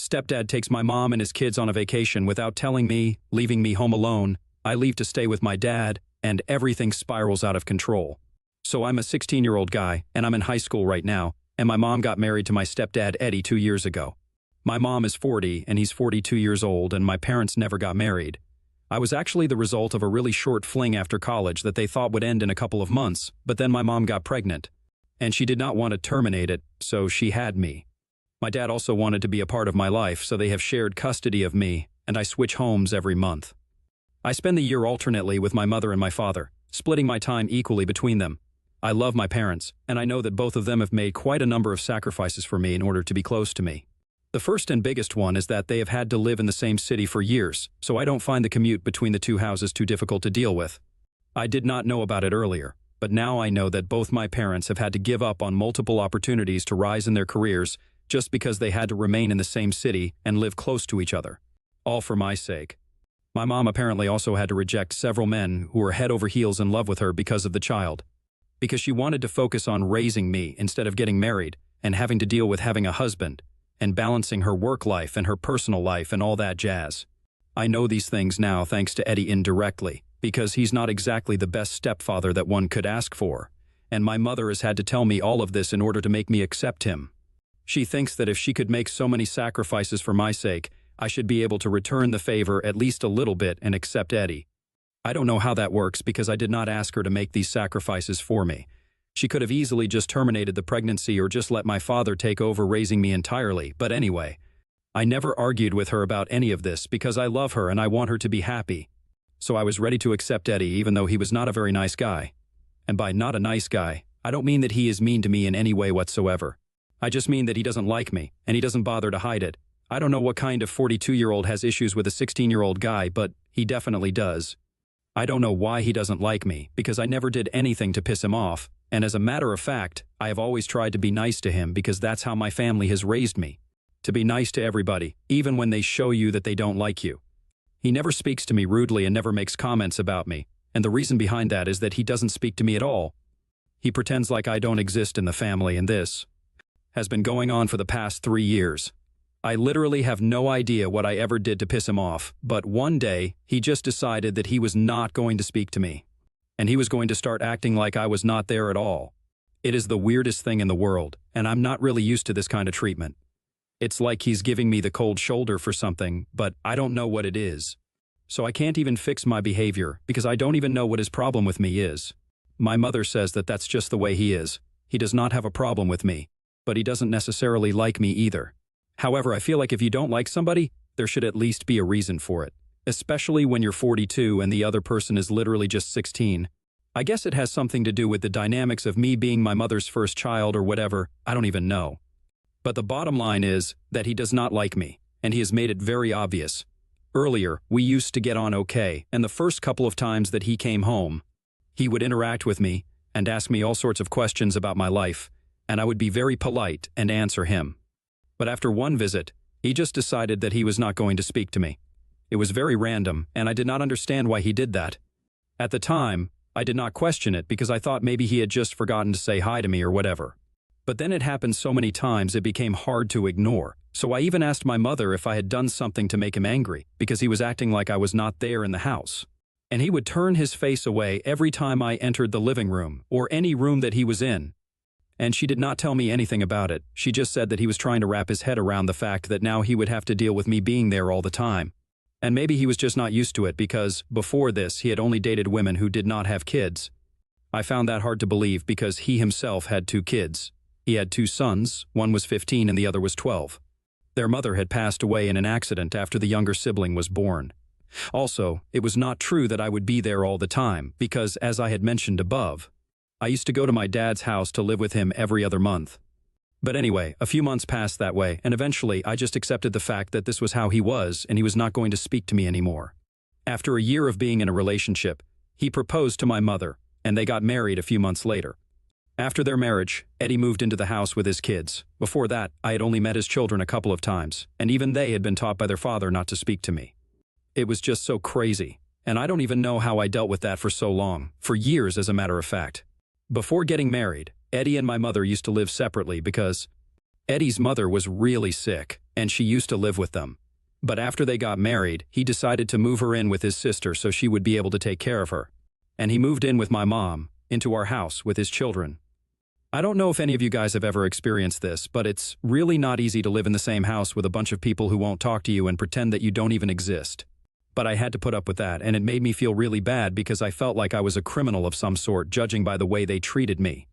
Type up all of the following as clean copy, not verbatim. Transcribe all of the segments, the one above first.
Stepdad takes my mom and his kids on a vacation without telling me, leaving me home alone. I leave to stay with my dad, and everything spirals out of control. So I'm a 16-year-old guy, and I'm in high school right now, and my mom got married to my stepdad Eddie 2 years ago. My mom is 40, and he's 42 years old, and my parents never got married. I was actually the result of a really short fling after college that they thought would end in a couple of months, but then my mom got pregnant. And she did not want to terminate it, so she had me. My dad also wanted to be a part of my life, so they have shared custody of me, and I switch homes every month. I spend the year alternately with my mother and my father, splitting my time equally between them. I love my parents, and I know that both of them have made quite a number of sacrifices for me in order to be close to me. The first and biggest one is that they have had to live in the same city for years, so I don't find the commute between the two houses too difficult to deal with. I did not know about it earlier, but now I know that both my parents have had to give up on multiple opportunities to rise in their careers just because they had to remain in the same city and live close to each other. All for my sake. My mom apparently also had to reject several men who were head over heels in love with her because of the child. Because she wanted to focus on raising me instead of getting married and having to deal with having a husband and balancing her work life and her personal life and all that jazz. I know these things now thanks to Eddie indirectly, because he's not exactly the best stepfather that one could ask for, and my mother has had to tell me all of this in order to make me accept him. She thinks that if she could make so many sacrifices for my sake, I should be able to return the favor at least a little bit and accept Eddie. I don't know how that works because I did not ask her to make these sacrifices for me. She could have easily just terminated the pregnancy or just let my father take over raising me entirely, but anyway. I never argued with her about any of this because I love her and I want her to be happy. So I was ready to accept Eddie even though he was not a very nice guy. And by not a nice guy, I don't mean that he is mean to me in any way whatsoever. I just mean that he doesn't like me, and he doesn't bother to hide it. I don't know what kind of 42-year-old has issues with a 16-year-old guy, but he definitely does. I don't know why he doesn't like me, because I never did anything to piss him off, and as a matter of fact, I have always tried to be nice to him because that's how my family has raised me. To be nice to everybody, even when they show you that they don't like you. He never speaks to me rudely and never makes comments about me, and the reason behind that is that he doesn't speak to me at all. He pretends like I don't exist in the family, and this has been going on for the past 3 years. I literally have no idea what I ever did to piss him off, but one day, he just decided that he was not going to speak to me. And he was going to start acting like I was not there at all. It is the weirdest thing in the world, and I'm not really used to this kind of treatment. It's like he's giving me the cold shoulder for something, but I don't know what it is. So I can't even fix my behavior, because I don't even know what his problem with me is. My mother says that that's just the way he is. He does not have a problem with me, but he doesn't necessarily like me either. However, I feel like if you don't like somebody, there should at least be a reason for it. Especially when you're 42 and the other person is literally just 16. I guess it has something to do with the dynamics of me being my mother's first child or whatever, I don't even know. But the bottom line is that he does not like me, and he has made it very obvious. Earlier, we used to get on okay, and the first couple of times that he came home, he would interact with me and ask me all sorts of questions about my life, and I would be very polite and answer him. But after one visit, he just decided that he was not going to speak to me. It was very random, and I did not understand why he did that. At the time, I did not question it because I thought maybe he had just forgotten to say hi to me or whatever. But then it happened so many times it became hard to ignore, so I even asked my mother if I had done something to make him angry because he was acting like I was not there in the house. And he would turn his face away every time I entered the living room or any room that he was in. And she did not tell me anything about it. She just said that he was trying to wrap his head around the fact that now he would have to deal with me being there all the time. And maybe he was just not used to it because, before this, he had only dated women who did not have kids. I found that hard to believe because he himself had 2 kids. He had 2 sons, one was 15 and the other was 12. Their mother had passed away in an accident after the younger sibling was born. Also, it was not true that I would be there all the time because, as I had mentioned above, I used to go to my dad's house to live with him every other month. But anyway, a few months passed that way, and eventually I just accepted the fact that this was how he was and he was not going to speak to me anymore. After a year of being in a relationship, he proposed to my mother, and they got married a few months later. After their marriage, Eddie moved into the house with his kids. Before that, I had only met his children a couple of times, and even they had been taught by their father not to speak to me. It was just so crazy, and I don't even know how I dealt with that for so long, for years as a matter of fact. Before getting married, Eddie and my mother used to live separately because Eddie's mother was really sick, and she used to live with them. But after they got married, he decided to move her in with his sister so she would be able to take care of her. And he moved in with my mom, into our house with his children. I don't know if any of you guys have ever experienced this, but it's really not easy to live in the same house with a bunch of people who won't talk to you and pretend that you don't even exist. But I had to put up with that, and it made me feel really bad because I felt like I was a criminal of some sort, judging by the way they treated me.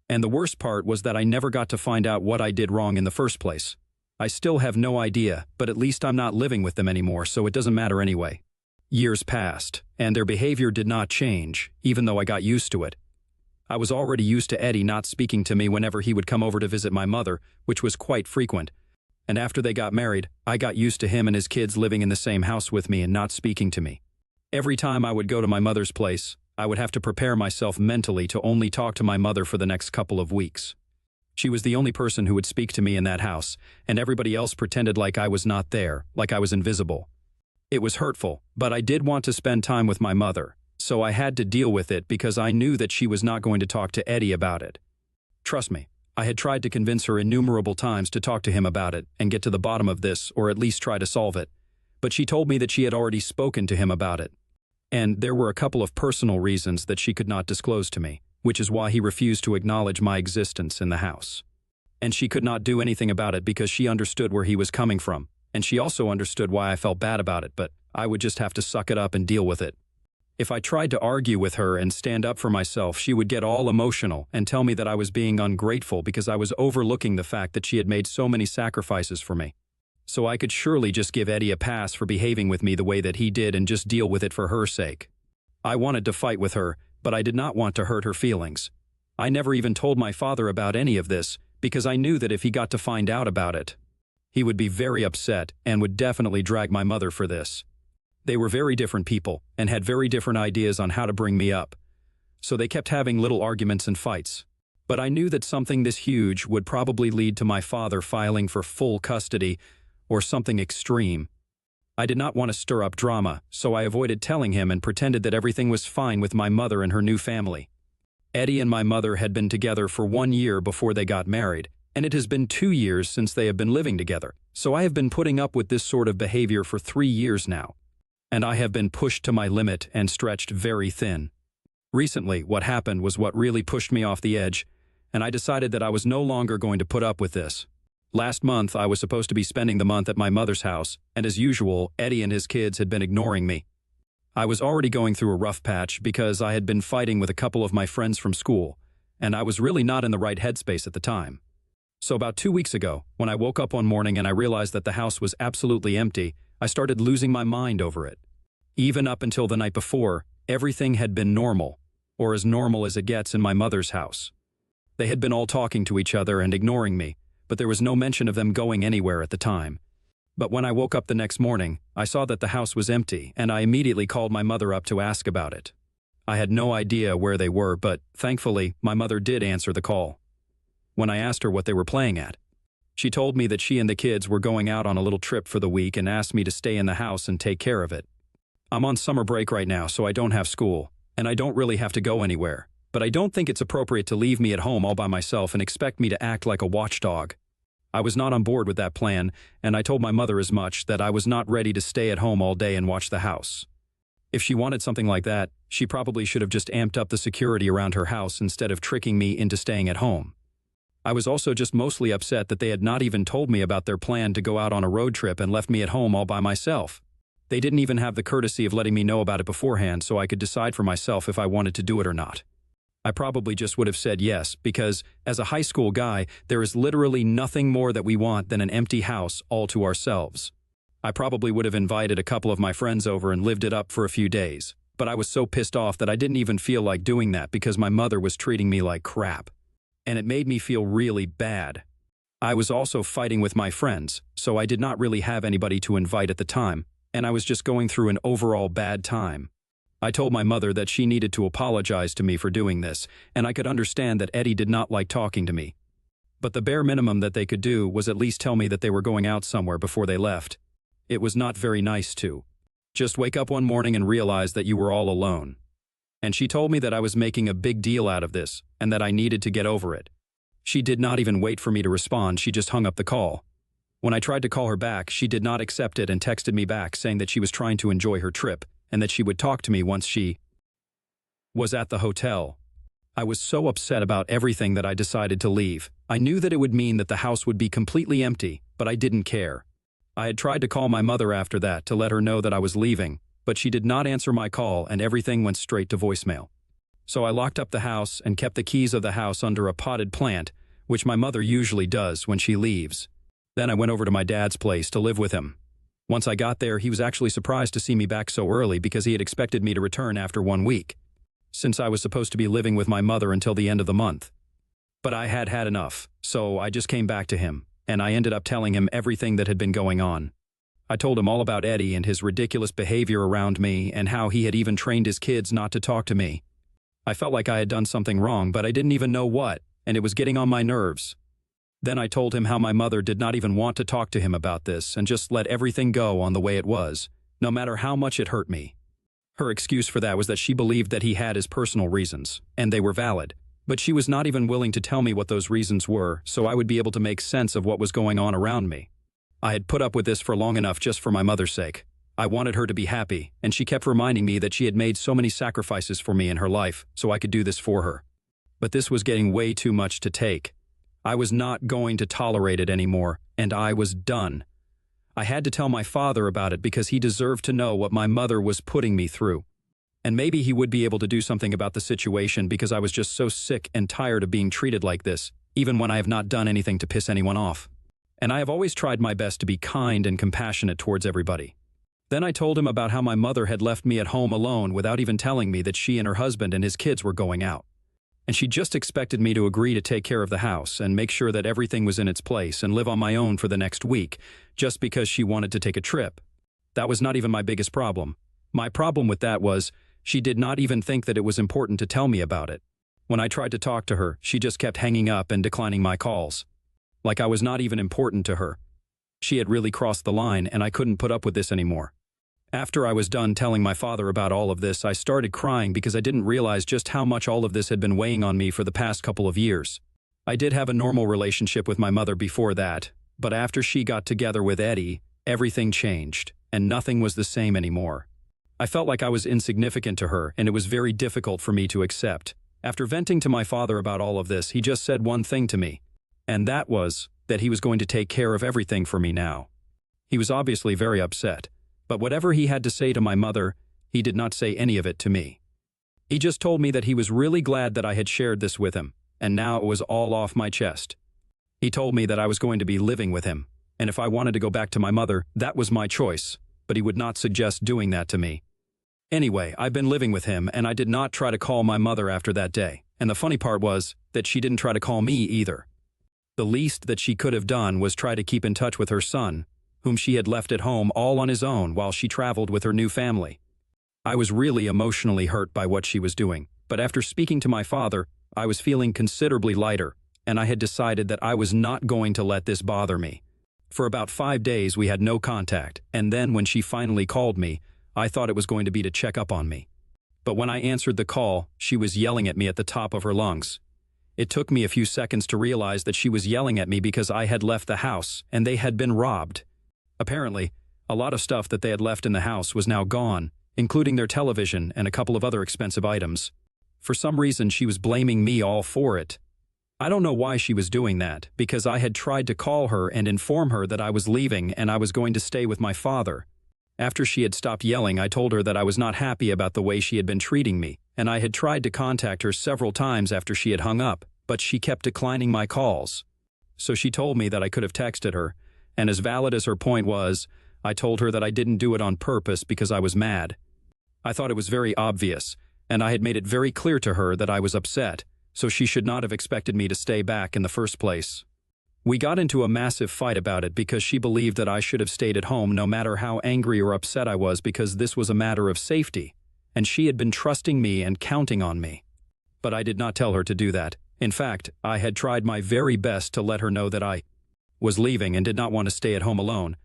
And the worst part was that I never got to find out what I did wrong in the first place. I still have no idea, but at least I'm not living with them anymore, so it doesn't matter anyway. Years passed, and their behavior did not change, even though I got used to it. I was already used to Eddie not speaking to me whenever he would come over to visit my mother, which was quite frequent. And after they got married, I got used to him and his kids living in the same house with me and not speaking to me. Every time I would go to my mother's place, I would have to prepare myself mentally to only talk to my mother for the next couple of weeks. She was the only person who would speak to me in that house, and everybody else pretended like I was not there, like I was invisible. It was hurtful, but I did want to spend time with my mother, so I had to deal with it because I knew that she was not going to talk to Eddie about it. Trust me, I had tried to convince her innumerable times to talk to him about it and get to the bottom of this, or at least try to solve it, but she told me that she had already spoken to him about it. And there were a couple of personal reasons that she could not disclose to me, which is why he refused to acknowledge my existence in the house. And she could not do anything about it because she understood where he was coming from, and she also understood why I felt bad about it, but I would just have to suck it up and deal with it. If I tried to argue with her and stand up for myself, she would get all emotional and tell me that I was being ungrateful because I was overlooking the fact that she had made so many sacrifices for me. So I could surely just give Eddie a pass for behaving with me the way that he did and just deal with it for her sake. I wanted to fight with her, but I did not want to hurt her feelings. I never even told my father about any of this because I knew that if he got to find out about it, he would be very upset and would definitely drag my mother for this. They were very different people and had very different ideas on how to bring me up. So they kept having little arguments and fights. But I knew that something this huge would probably lead to my father filing for full custody or something extreme. I did not want to stir up drama, so I avoided telling him and pretended that everything was fine with my mother and her new family. Eddie and my mother had been together for 1 year before they got married, and it has been 2 years since they have been living together, so I have been putting up with this sort of behavior for 3 years now. And I have been pushed to my limit and stretched very thin. Recently, what happened was what really pushed me off the edge, and I decided that I was no longer going to put up with this. Last month, I was supposed to be spending the month at my mother's house, and as usual, Eddie and his kids had been ignoring me. I was already going through a rough patch because I had been fighting with a couple of my friends from school, and I was really not in the right headspace at the time. So about 2 weeks ago, when I woke up one morning and I realized that the house was absolutely empty, I started losing my mind over it. Even up until the night before, everything had been normal, or as normal as it gets in my mother's house. They had been all talking to each other and ignoring me, but there was no mention of them going anywhere at the time. But when I woke up the next morning, I saw that the house was empty, and I immediately called my mother up to ask about it. I had no idea where they were, but thankfully, my mother did answer the call. When I asked her what they were playing at, she told me that she and the kids were going out on a little trip for the week and asked me to stay in the house and take care of it. I'm on summer break right now, so I don't have school, and I don't really have to go anywhere, but I don't think it's appropriate to leave me at home all by myself and expect me to act like a watchdog. I was not on board with that plan, and I told my mother as much, that I was not ready to stay at home all day and watch the house. If she wanted something like that, she probably should have just amped up the security around her house instead of tricking me into staying at home. I was also just mostly upset that they had not even told me about their plan to go out on a road trip and left me at home all by myself. They didn't even have the courtesy of letting me know about it beforehand so I could decide for myself if I wanted to do it or not. I probably just would have said yes, because as a high school guy, there is literally nothing more that we want than an empty house all to ourselves. I probably would have invited a couple of my friends over and lived it up for a few days, but I was so pissed off that I didn't even feel like doing that because my mother was treating me like crap. And it made me feel really bad. I was also fighting with my friends, so I did not really have anybody to invite at the time, and I was just going through an overall bad time. I told my mother that she needed to apologize to me for doing this, and I could understand that Eddie did not like talking to me. But the bare minimum that they could do was at least tell me that they were going out somewhere before they left. It was not very nice to just wake up one morning and realize that you were all alone. And she told me that I was making a big deal out of this, and that I needed to get over it. She did not even wait for me to respond, she just hung up the call. When I tried to call her back, she did not accept it and texted me back saying that she was trying to enjoy her trip and that she would talk to me once she was at the hotel. I was so upset about everything that I decided to leave. I knew that it would mean that the house would be completely empty, but I didn't care. I had tried to call my mother after that to let her know that I was leaving, but she did not answer my call and everything went straight to voicemail. So I locked up the house and kept the keys of the house under a potted plant, which my mother usually does when she leaves. Then I went over to my dad's place to live with him. Once I got there, he was actually surprised to see me back so early because he had expected me to return after 1 week, since I was supposed to be living with my mother until the end of the month. But I had had enough, so I just came back to him, and I ended up telling him everything that had been going on. I told him all about Eddie and his ridiculous behavior around me and how he had even trained his kids not to talk to me. I felt like I had done something wrong, but I didn't even know what, and it was getting on my nerves. Then I told him how my mother did not even want to talk to him about this and just let everything go on the way it was, no matter how much it hurt me. Her excuse for that was that she believed that he had his personal reasons, and they were valid, but she was not even willing to tell me what those reasons were so I would be able to make sense of what was going on around me. I had put up with this for long enough just for my mother's sake. I wanted her to be happy, and she kept reminding me that she had made so many sacrifices for me in her life so I could do this for her. But this was getting way too much to take. I was not going to tolerate it anymore, and I was done. I had to tell my father about it because he deserved to know what my mother was putting me through. And maybe he would be able to do something about the situation because I was just so sick and tired of being treated like this, even when I have not done anything to piss anyone off. And I have always tried my best to be kind and compassionate towards everybody. Then I told him about how my mother had left me at home alone without even telling me that she and her husband and his kids were going out. And she just expected me to agree to take care of the house and make sure that everything was in its place and live on my own for the next week, just because she wanted to take a trip. That was not even my biggest problem. My problem with that was, she did not even think that it was important to tell me about it. When I tried to talk to her, she just kept hanging up and declining my calls. Like I was not even important to her. She had really crossed the line and I couldn't put up with this anymore. After I was done telling my father about all of this, I started crying because I didn't realize just how much all of this had been weighing on me for the past couple of years. I did have a normal relationship with my mother before that, but after she got together with Eddie, everything changed, and nothing was the same anymore. I felt like I was insignificant to her, and it was very difficult for me to accept. After venting to my father about all of this, he just said one thing to me, and that was that he was going to take care of everything for me now. He was obviously very upset. But whatever he had to say to my mother, he did not say any of it to me. He just told me that he was really glad that I had shared this with him, and now it was all off my chest. He told me that I was going to be living with him, and if I wanted to go back to my mother, that was my choice, but he would not suggest doing that to me. Anyway, I've been living with him, and I did not try to call my mother after that day, and the funny part was that she didn't try to call me either. The least that she could have done was try to keep in touch with her son, whom she had left at home all on his own while she traveled with her new family. I was really emotionally hurt by what she was doing, but after speaking to my father, I was feeling considerably lighter, and I had decided that I was not going to let this bother me. For about 5 days we had no contact, and then when she finally called me, I thought it was going to be to check up on me. But when I answered the call, she was yelling at me at the top of her lungs. It took me a few seconds to realize that she was yelling at me because I had left the house and they had been robbed. Apparently, a lot of stuff that they had left in the house was now gone, including their television and a couple of other expensive items. For some reason, she was blaming me all for it. I don't know why she was doing that, because I had tried to call her and inform her that I was leaving and I was going to stay with my father. After she had stopped yelling, I told her that I was not happy about the way she had been treating me, and I had tried to contact her several times after she had hung up, but she kept declining my calls. So she told me that I could have texted her, and as valid as her point was, I told her that I didn't do it on purpose because I was mad. I thought it was very obvious, and I had made it very clear to her that I was upset, so she should not have expected me to stay back in the first place. We got into a massive fight about it because she believed that I should have stayed at home no matter how angry or upset I was because this was a matter of safety, and she had been trusting me and counting on me. But I did not tell her to do that. In fact, I had tried my very best to let her know that I was leaving and did not want to stay at home alone,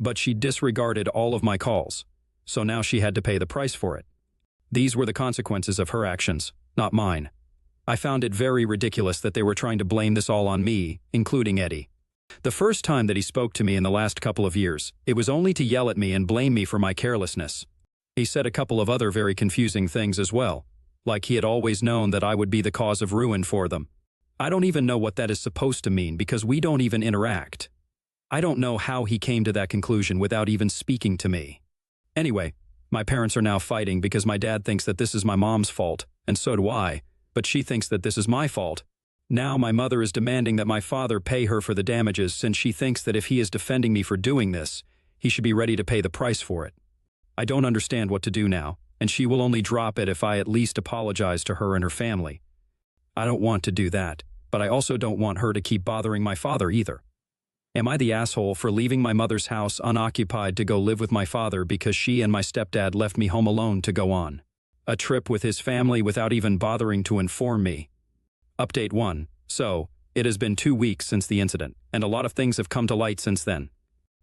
but she disregarded all of my calls, so now she had to pay the price for it. These were the consequences of her actions, not mine. I found it very ridiculous that they were trying to blame this all on me, including Eddie. The first time that he spoke to me in the last couple of years, it was only to yell at me and blame me for my carelessness. He said a couple of other very confusing things as well, like he had always known that I would be the cause of ruin for them. I don't even know what that is supposed to mean because we don't even interact. I don't know how he came to that conclusion without even speaking to me. Anyway, my parents are now fighting because my dad thinks that this is my mom's fault, and so do I, but she thinks that this is my fault. Now my mother is demanding that my father pay her for the damages since she thinks that if he is defending me for doing this, he should be ready to pay the price for it. I don't understand what to do now, and she will only drop it if I at least apologize to her and her family. I don't want to do that, but I also don't want her to keep bothering my father either. Am I the asshole for leaving my mother's house unoccupied to go live with my father because she and my stepdad left me home alone to go on a trip with his family without even bothering to inform me? Update 1. So, it has been 2 weeks since the incident, and a lot of things have come to light since then.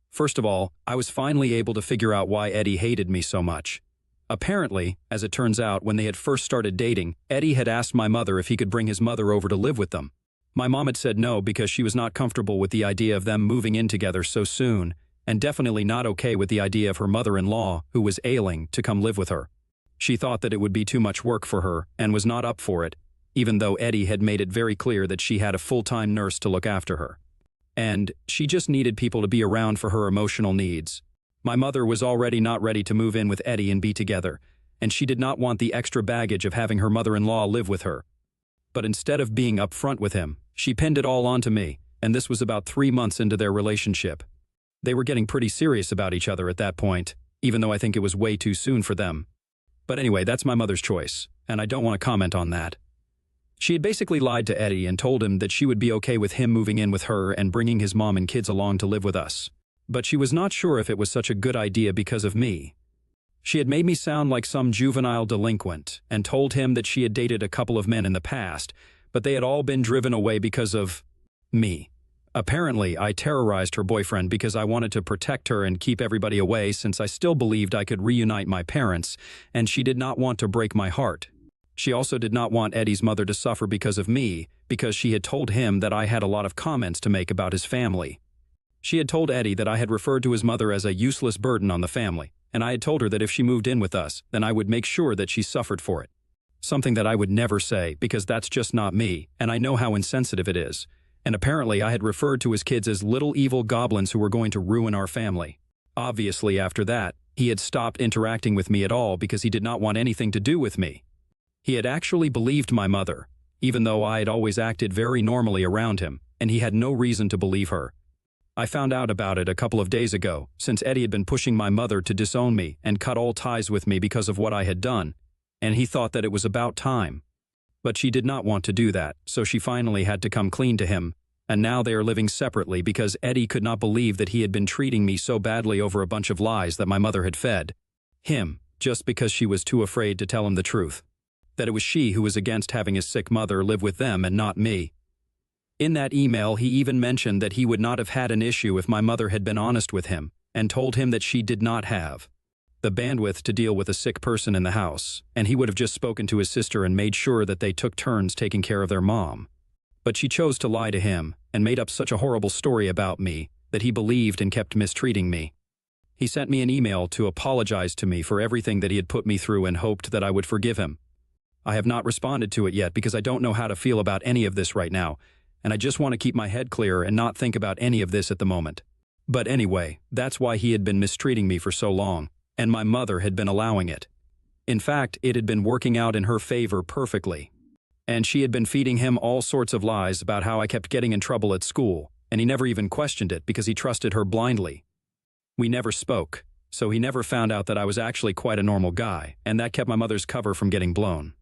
First of all, I was finally able to figure out why Eddie hated me so much. Apparently, as it turns out, when they had first started dating, Eddie had asked my mother if he could bring his mother over to live with them. My mom had said no because she was not comfortable with the idea of them moving in together so soon, and definitely not okay with the idea of her mother-in-law, who was ailing, to come live with her. She thought that it would be too much work for her and was not up for it, even though Eddie had made it very clear that she had a full-time nurse to look after her. And she just needed people to be around for her emotional needs. My mother was already not ready to move in with Eddie and be together, and she did not want the extra baggage of having her mother-in-law live with her. But instead of being upfront with him, she pinned it all onto me, and this was about 3 months into their relationship. They were getting pretty serious about each other at that point, even though I think it was way too soon for them. But anyway, that's my mother's choice, and I don't want to comment on that. She had basically lied to Eddie and told him that she would be okay with him moving in with her and bringing his mom and kids along to live with us. But she was not sure if it was such a good idea because of me. She had made me sound like some juvenile delinquent and told him that she had dated a couple of men in the past, but they had all been driven away because of me. Apparently, I terrorized her boyfriend because I wanted to protect her and keep everybody away since I still believed I could reunite my parents, and she did not want to break my heart. She also did not want Eddie's mother to suffer because of me, because she had told him that I had a lot of comments to make about his family. She had told Eddie that I had referred to his mother as a useless burden on the family, and I had told her that if she moved in with us, then I would make sure that she suffered for it. Something that I would never say because that's just not me, and I know how insensitive it is. And apparently I had referred to his kids as little evil goblins who were going to ruin our family. Obviously, after that, he had stopped interacting with me at all because he did not want anything to do with me. He had actually believed my mother, even though I had always acted very normally around him, and he had no reason to believe her. I found out about it a couple of days ago, since Eddie had been pushing my mother to disown me and cut all ties with me because of what I had done, and he thought that it was about time. But she did not want to do that, so she finally had to come clean to him, and now they are living separately because Eddie could not believe that he had been treating me so badly over a bunch of lies that my mother had fed him, just because she was too afraid to tell him the truth. That it was she who was against having his sick mother live with them and not me. In that email, he even mentioned that he would not have had an issue if my mother had been honest with him, and told him that she did not have the bandwidth to deal with a sick person in the house, and he would have just spoken to his sister and made sure that they took turns taking care of their mom. But she chose to lie to him and made up such a horrible story about me that he believed and kept mistreating me. He sent me an email to apologize to me for everything that he had put me through and hoped that I would forgive him. I have not responded to it yet because I don't know how to feel about any of this right now, and I just want to keep my head clear and not think about any of this at the moment. But anyway, that's why he had been mistreating me for so long, and my mother had been allowing it. In fact, it had been working out in her favor perfectly. And she had been feeding him all sorts of lies about how I kept getting in trouble at school, and he never even questioned it because he trusted her blindly. We never spoke, so he never found out that I was actually quite a normal guy, and that kept my mother's cover from getting blown.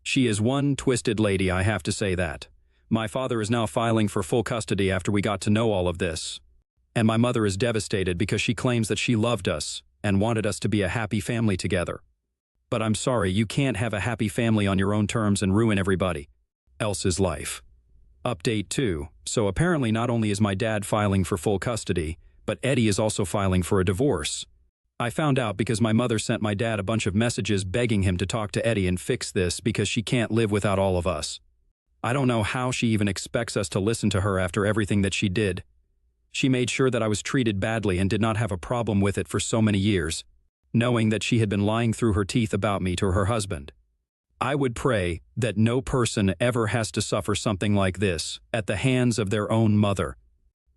She is one twisted lady, I have to say that. My father is now filing for full custody after we got to know all of this. And my mother is devastated because she claims that she loved us and wanted us to be a happy family together. But I'm sorry, you can't have a happy family on your own terms and ruin everybody else's life. Update 2. So apparently not only is my dad filing for full custody, but Eddie is also filing for a divorce. I found out because my mother sent my dad a bunch of messages begging him to talk to Eddie and fix this because she can't live without all of us. I don't know how she even expects us to listen to her after everything that she did. She made sure that I was treated badly and did not have a problem with it for so many years, knowing that she had been lying through her teeth about me to her husband. I would pray that no person ever has to suffer something like this at the hands of their own mother.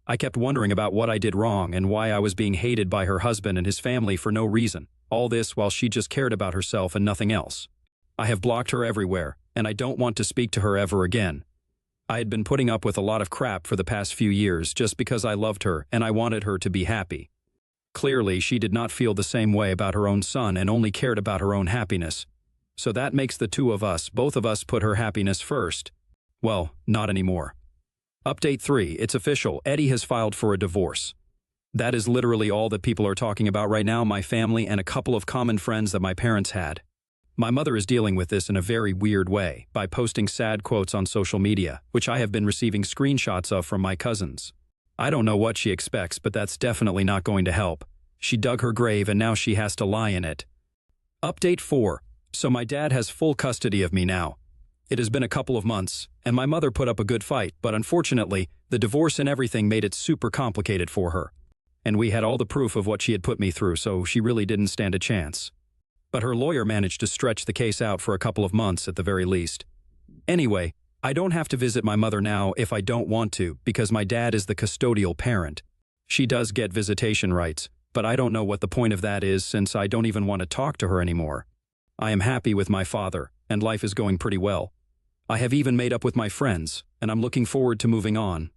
I kept wondering about what I did wrong and why I was being hated by her husband and his family for no reason, all this while she just cared about herself and nothing else. I have blocked her everywhere, and I don't want to speak to her ever again. I had been putting up with a lot of crap for the past few years just because I loved her and I wanted her to be happy. Clearly, she did not feel the same way about her own son and only cared about her own happiness. So that makes the two of us, both of us, put her happiness first. Well, not anymore. Update 3, it's official, Eddie has filed for a divorce. That is literally all that people are talking about right now, my family and a couple of common friends that my parents had. My mother is dealing with this in a very weird way, by posting sad quotes on social media, which I have been receiving screenshots of from my cousins. I don't know what she expects, but that's definitely not going to help. She dug her grave and now she has to lie in it. Update 4. So my dad has full custody of me now. It has been a couple of months, and my mother put up a good fight, but unfortunately, the divorce and everything made it super complicated for her. And we had all the proof of what she had put me through, so she really didn't stand a chance. But her lawyer managed to stretch the case out for a couple of months at the very least. Anyway, I don't have to visit my mother now if I don't want to, because my dad is the custodial parent. She does get visitation rights, but I don't know what the point of that is since I don't even want to talk to her anymore. I am happy with my father, and life is going pretty well. I have even made up with my friends, and I'm looking forward to moving on.